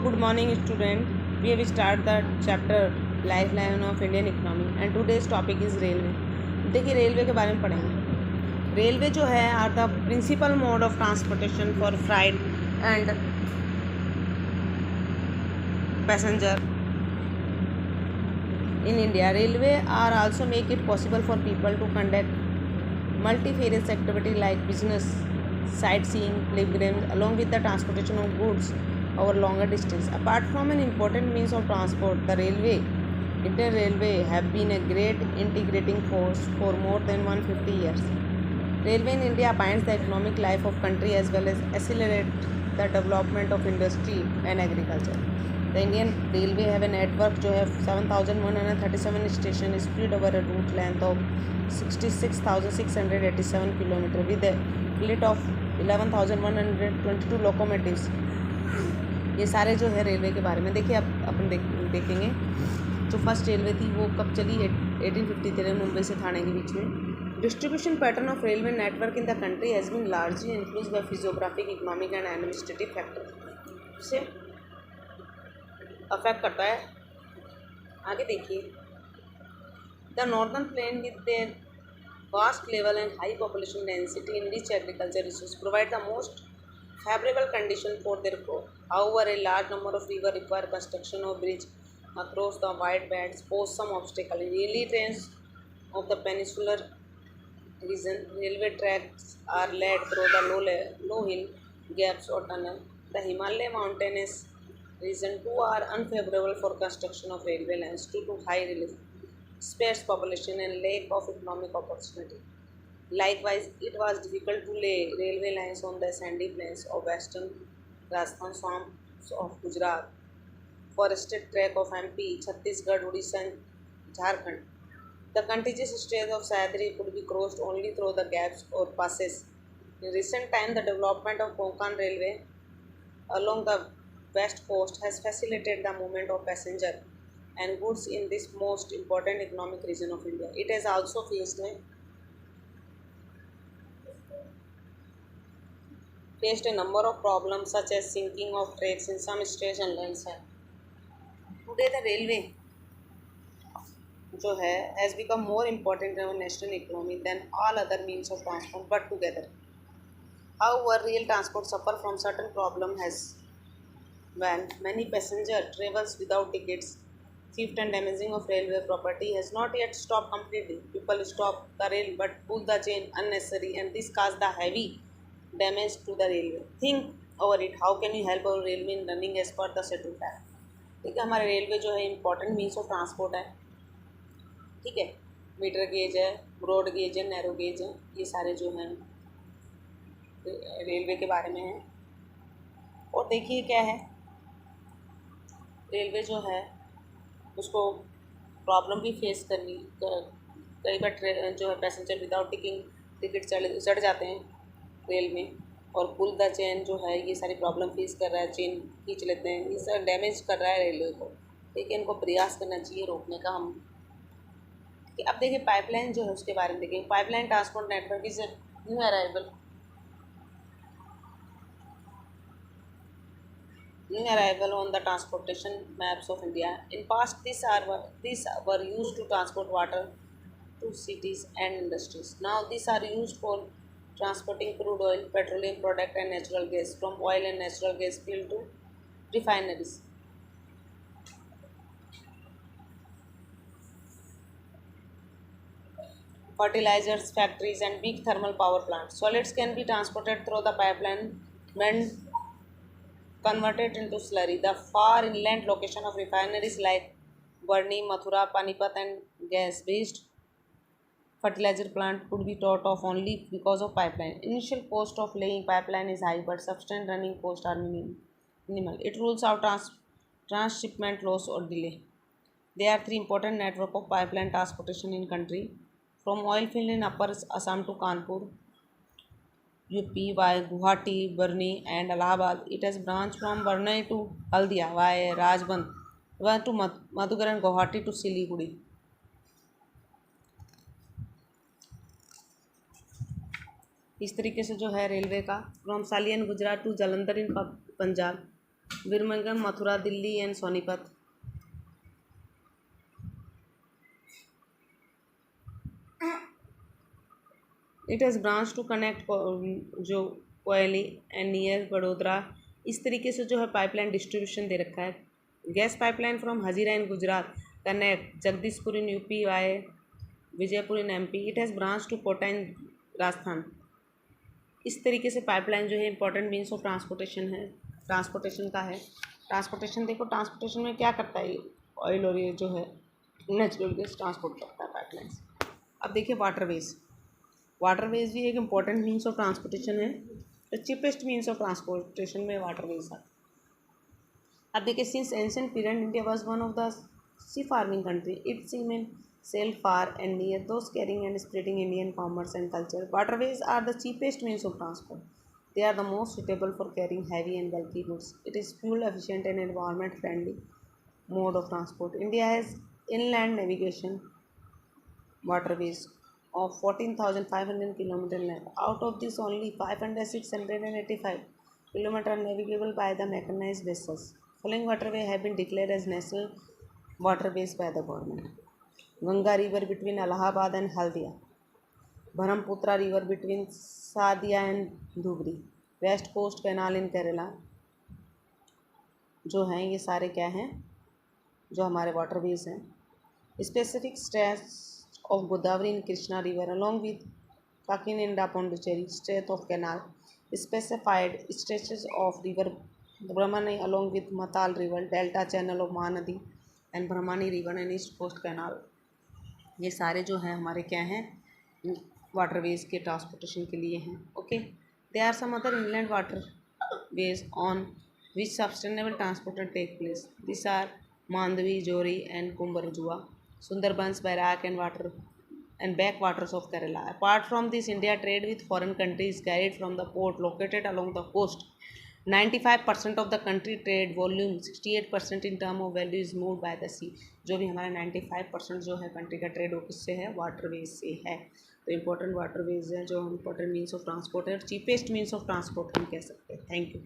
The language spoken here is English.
good morning, student. We have started the chapter Lifeline of Indian Economy and today's topic is railway. देखिए railway के बारे में पढ़ेंगे. Railway जो है are the principal mode of transportation for freight and passenger in India. Railway are also make it possible for people to conduct multifarious activity like business, sightseeing, pilgrims, along with the transportation of goods over longer distance. Apart from an important means of transport, the Indian Railway have been a great integrating force for more than 150 years. Railway in India binds the economic life of country as well as accelerate the development of industry and agriculture. The Indian Railway have a network जो है 7,137 station spread over a route length of 66,687 kilometre with a fleet of 11,122 locomotives. ये सारे जो है railway के बारे में देखिए. अब अपन देखेंगे जो फर्स्ट रेलवे थी वो कब चली 1853 मुंबई से थाने के बीच में. Distribution pattern of railway network in the country has been largely influenced by physiographic, economic and administrative factor से अफेक्ट करता है. आगे देखिए. The northern plain with their vast level and high population density in rich agriculture resource provide the most favorable condition for their growth. However, a large number of rivers require construction of bridge across the wide bands, pose some obstacle. In early trains of the peninsular region, railway tracks are led through the low hill gaps or tunnel. The Himalaya mountainous region too are unfavorable for construction of railway lines due to high relief, sparse population, and lack of economic opportunity. Likewise, it was difficult to lay railway lines on the sandy plains of western Rajasthan, swamps of Gujarat, forested track of MP, Chhattisgarh, Odisha, and Jharkhand. The contiguous stretch of Sahyadri could be crossed only through the gaps or passes. In recent times, the development of Konkan Railway along the west coast has facilitated the movement of passengers and goods in this most important economic region of India. It has also faced a number of problems such as sinking of tracks in some stretches and landslide. Today the railway जो है has become more important in our national economy than all other means of transport but together. However, rail transport suffer from certain problem as when many passenger travels without tickets. Theft and damaging of railway property has not yet stopped completely. People stop the rail but pull the chain unnecessary and this cause the heavy damage to the railway. Think over it. How can you help our railway in running as per the scheduled time? ठीक है. हमारे railway जो है important means of transport है. ठीक है. Metre gauge है, broad gauge है, नैरो गेज है, ये सारे जो हैं रेलवे के बारे में हैं. और देखिए क्या है, रेलवे जो है उसको प्रॉब्लम भी फेस करनी. कई बार जो है पैसेंजर विदाउट टिकट चढ़ जाते हैं रेल में और पुल द चेन जो है ये सारी प्रॉब्लम फेस कर रहा है. चेन खींच लेते हैं, ये सब डैमेज कर रहा है रेलवे को. ठीक है, इनको प्रयास करना चाहिए रोकने का. हम अब देखिए पाइपलाइन जो है उसके बारे में देखें. Pipeline transport network is new arrival on the transportation maps of India. In past, these were used to transport water to cities and industries. Now these are used for transporting crude oil, petroleum product, and natural gas from oil and natural gas field to refineries. Fertilizers factories and big thermal power plants. Solids can be transported through the pipeline when converted into slurry. The far inland location of refineries like Barni, Mathura, Panipat and gas-based fertilizer plant could be thought of only because of pipeline. Initial cost of laying pipeline is high, but subsequent running costs are minimal. It rules out transshipment loss or delay. There are three important network of pipeline transportation in country. From oil field in Upper Assam to Kanpur, UP via Guwahati, Barni and Allahabad. It has branched from Barni to Haldia via Rajband, to Madhugar and Guwahati to Siliguri. इस तरीके से जो है railway का from सालियन Gujarat to Jalandhar in Punjab, Birmingham, Mathura, Delhi, and Sonipat. It has branch to connect जो कोयली and near Vadodara. इस तरीके से जो है पाइपलाइन डिस्ट्रीब्यूशन दे रखा है। Gas pipeline from Hazira in Gujarat connect Jagdishpur in UP via Vijaypur in MP. It has branch to Kota in Rajasthan. इस तरीके से पाइपलाइन जो है इंपॉर्टेंट मीन्स ऑफ ट्रांसपोर्टेशन है, ट्रांसपोर्टेशन का है। ट्रांसपोर्टेशन देखो, ट्रांसपोर्टेशन में क्या करता है, ऑयल और ये जो है नेचुरल गैस ट्रांसपोर्ट करता है पाइपलाइन। अब देखिए वाटरवेज। वाटरवेज भी एक इम्पॉर्टेंट मीन्स ऑफ ट्रांसपोर्टेशन है। The cheapest means of transportation में वाटरवेज है। अब देखिए, since ancient period India was one of the sea farming country. It seamen sailed far and near, those carrying and spreading Indian commerce and culture. Waterways are the cheapest means of transport. They are the most suitable for carrying heavy and bulky goods. It is fuel efficient and environment friendly mode of transport. India has inland navigation waterways of 14,500 km length. Out of this, only 685 km are navigable by the mechanized vessels. Following waterway have been declared as national waterways by the government. Ganga river between Allahabad and Haldia, Brahmaputra river between Sadiya and Dhubri, west coast canal in Kerala. जो हैं ये सारे क्या हैं, जो हमारे waterways हैं। Specific stretch of Godavari in Krishna river along with Kakinada Puducherry strait of canal. Specified stretches of river Brahmani along with Matai river delta channel of Mahanadi and Brahmani river and east coast canal. ये सारे जो हैं हमारे क्या हैं, वाटरवेज के ट्रांसपोर्टेशन के लिए हैं। Okay, they are some other inland waterways on which sustainable transported take place. This are Mandovi, Zuari and Cumbarjua, Sundarbans, Barak and backwaters of Kerala. Apart from this, India trade with foreign countries carried from the port located along the coast. 95% of the country trade volume, 68% in term of value is moved by the sea. जो भी हमारा 95% जो है country का trade वो किससे है, waterways से है। तो इम्पोर्टेंट वाटरवेज है जो इम्पोर्टेंट मीन्स ऑफ ट्रांसपोर्ट है और चीपेस्ट मीन्स ऑफ ट्रांसपोर्ट हम कह सकते हैं। Thank you.